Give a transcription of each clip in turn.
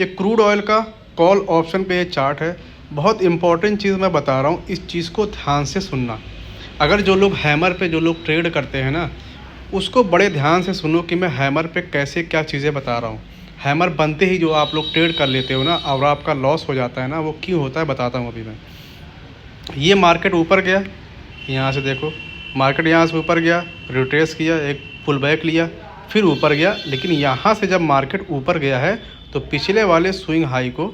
ये crude oil का call option पे ये चार्ट है। बहुत इंपॉर्टेंट चीज़ मैं बता रहा हूँ, इस चीज़ को ध्यान से सुनना। अगर जो लोग हैमर पे जो लोग ट्रेड करते हैं ना, उसको बड़े ध्यान से सुनो कि मैं हैमर पे कैसे क्या चीज़ें बता रहा हूँ। हैमर बनते ही जो आप लोग ट्रेड कर लेते हो ना और आपका लॉस हो जाता है ना, वो क्यों होता है बताता हूँ अभी मैं। ये मार्केट ऊपर गया, यहाँ से देखो मार्केट यहाँ से ऊपर गया, रिट्रेस किया, एक पुल बैक लिया, फिर ऊपर गया। लेकिन यहाँ से जब मार्केट ऊपर गया है तो पिछले वाले स्विंग हाई को,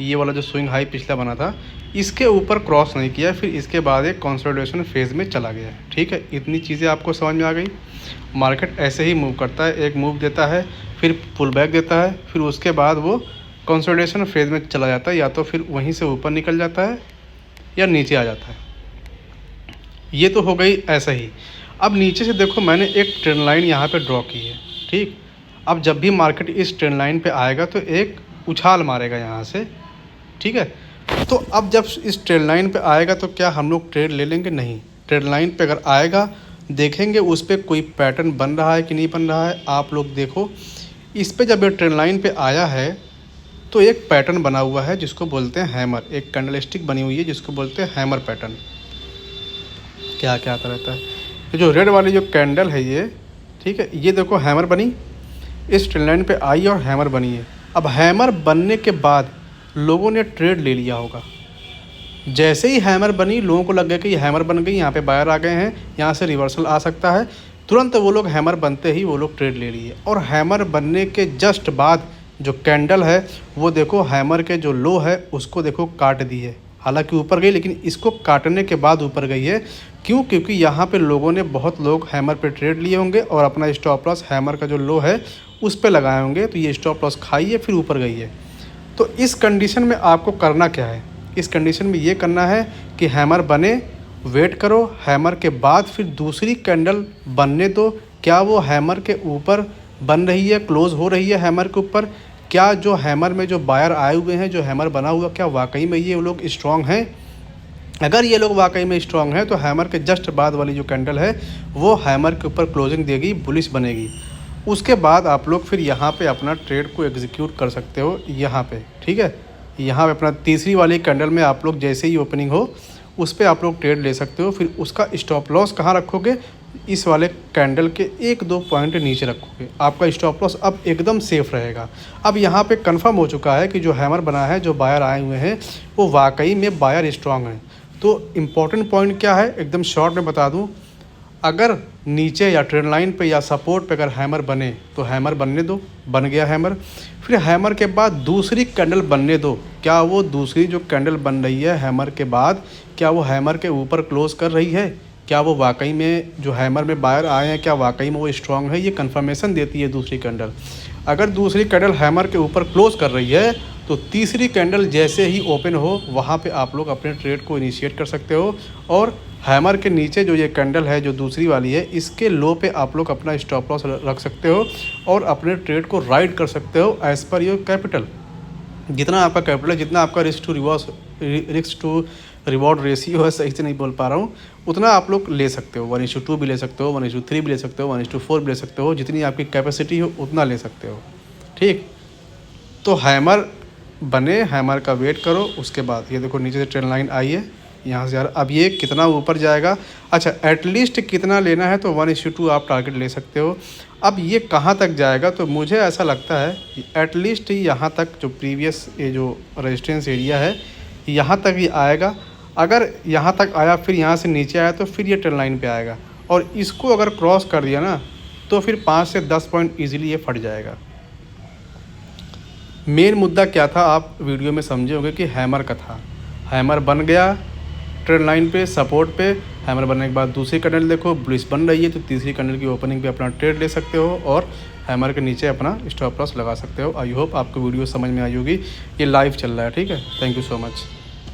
ये वाला जो स्विंग हाई पिछला बना था, इसके ऊपर क्रॉस नहीं किया, फिर इसके बाद एक कंसोलिडेशन फेज़ में चला गया। ठीक है, इतनी चीज़ें आपको समझ में आ गई। मार्केट ऐसे ही मूव करता है, एक मूव देता है, फिर पुल बैक देता है, फिर उसके बाद वो कंसोलिडेशन फेज़ में चला जाता है, या तो फिर वहीं से ऊपर निकल जाता है या नीचे आ जाता है। ये तो हो गई ऐसा ही। अब नीचे से देखो, मैंने एक ट्रेंड लाइन यहाँ पे ड्रॉ की है। ठीक, अब जब भी मार्केट इस ट्रेंड लाइन पे आएगा तो एक उछाल मारेगा यहाँ से। ठीक है, तो अब जब इस ट्रेंड लाइन पे आएगा तो क्या हम लोग ट्रेड ले लेंगे? नहीं। ट्रेंड लाइन पे अगर आएगा, देखेंगे उस पर कोई पैटर्न बन रहा है कि नहीं बन रहा है। आप लोग देखो, इस पे जब ये ट्रेंड लाइन पे आया है तो एक पैटर्न बना हुआ है जिसको बोलते हैं हैमर, एक कैंडलस्टिक बनी हुई है जिसको बोलते हैं हैमर पैटर्न। क्या क्या आता रहता है, ये जो रेड वाली जो कैंडल है ये, ठीक है, ये देखो हैमर बनी, इस ट्रेंड लाइन पे आई और हैमर बनी है। अब हैमर बनने के बाद लोगों ने ट्रेड ले लिया होगा। जैसे ही हैमर बनी, लोगों को लग गया कि ये हैमर बन गई, यहाँ पे बायर आ गए हैं, यहाँ से रिवर्सल आ सकता है। तुरंत वो लोग हैमर बनते ही वो लोग ट्रेड ले लिए, और हैमर बनने के जस्ट बाद जो कैंडल है वो देखो हैमर के जो लो है उसको देखो काट दी है। हालांकि ऊपर गई, लेकिन इसको काटने के बाद ऊपर गई है। क्यों? क्योंकि यहाँ पे लोगों ने, बहुत लोग हैमर पे ट्रेड लिए होंगे और अपना स्टॉप लॉस हैमर का जो लो है उस पे लगाए होंगे, तो ये स्टॉप लॉस खाई है, फिर ऊपर गई है। तो इस कंडीशन में आपको करना क्या है? इस कंडीशन में ये करना है कि हैमर बने, वेट करो, हैमर के बाद फिर दूसरी कैंडल बनने दो। क्या वो हैमर के ऊपर बन रही है, क्लोज हो रही है हैमर के ऊपर? क्या जो हैमर में जो बायर आए हुए हैं, जो हैमर बना हुआ, क्या वाकई में ये लोग स्ट्रांग हैं? अगर ये लोग वाकई में स्ट्रांग हैं तो हैमर के जस्ट बाद वाली जो कैंडल है वो हैमर के ऊपर क्लोजिंग देगी, बुलिश बनेगी। उसके बाद आप लोग फिर यहाँ पे अपना ट्रेड को एग्जीक्यूट कर सकते हो यहाँ पे। ठीक है, यहाँ पे अपना तीसरी वाली कैंडल में आप लोग जैसे ही ओपनिंग हो उस पर आप लोग ट्रेड ले सकते हो। फिर उसका स्टॉप लॉस कहाँ रखोगे? इस वाले कैंडल के 1-2 पॉइंट नीचे रखोगे, आपका स्टॉप लॉस अब एकदम सेफ रहेगा। अब यहाँ पे कंफर्म हो चुका है कि जो हैमर बना है, जो बायर आए हुए हैं, वो वाकई में बायर स्ट्रांग हैं। तो इम्पॉर्टेंट पॉइंट क्या है, एकदम शॉर्ट में बता दूँ, अगर नीचे या ट्रेंड लाइन पे या सपोर्ट पे अगर हैमर बने तो हैमर बनने दो, बन गया हैमर। फिर हैमर के बाद दूसरी कैंडल बनने दो। क्या वो दूसरी जो कैंडल बन रही है हैमर के बाद, क्या वो हैमर के ऊपर क्लोज कर रही है? क्या वो वाकई में जो हैमर में बायर आए हैं, क्या वाकई में वो स्ट्रांग है? ये कंफर्मेशन देती है दूसरी कैंडल। अगर दूसरी कैंडल हैमर के ऊपर क्लोज कर रही है तो तीसरी कैंडल जैसे ही ओपन हो वहाँ पे आप लोग अपने ट्रेड को इनिशिएट कर सकते हो, और हैमर के नीचे जो ये कैंडल है, जो दूसरी वाली है, इसके लो पे आप लोग अपना स्टॉप लॉस रख सकते हो और अपने ट्रेड को राइड कर सकते हो एज़ पर योर कैपिटल। जितना आपका कैपिटल है, जितना आपका रिस्क टू रिवॉर्ड रेशियो है, सही से नहीं बोल पा रहा हूँ, उतना आप लोग ले सकते हो। 1:2 भी ले सकते हो, 1:3 भी ले सकते हो, 1:4 भी ले सकते हो, जितनी आपकी कैपेसिटी हो उतना ले सकते हो। ठीक, तो हैमर बने, हैमर का वेट करो। उसके बाद ये देखो नीचे से ट्रेंड लाइन आई है, यहाँ से यार अब ये कितना ऊपर जाएगा। अच्छा, एटलीस्ट कितना लेना है तो 1:2 आप टारगेट ले सकते हो। अब ये कहाँ तक जाएगा, तो मुझे ऐसा लगता है कि एटलीस्ट यहाँ तक, जो प्रीवियस ये जो रेजिस्टेंस एरिया है, यहाँ तक ये आएगा। अगर यहाँ तक आया, फिर यहाँ से नीचे आया, तो फिर ये ट्रेंड लाइन पे आएगा, और इसको अगर क्रॉस कर दिया ना तो फिर 5 से 10 पॉइंट ईजिली ये फट जाएगा। मेन मुद्दा क्या था आप वीडियो में समझे होंगे कि हैमर का था। हैमर बन गया ट्रेंड लाइन पे, सपोर्ट पे। हैमर बनने के बाद दूसरी कैंडल देखो बुलिश बन रही है, तो तीसरी कैंडल की ओपनिंग पे अपना ट्रेड ले सकते हो और हैमर के नीचे अपना स्टॉप लॉस लगा सकते हो। आई होप आपको वीडियो समझ में आई होगी। ये लाइव चल रहा है, ठीक है। Thank you so much.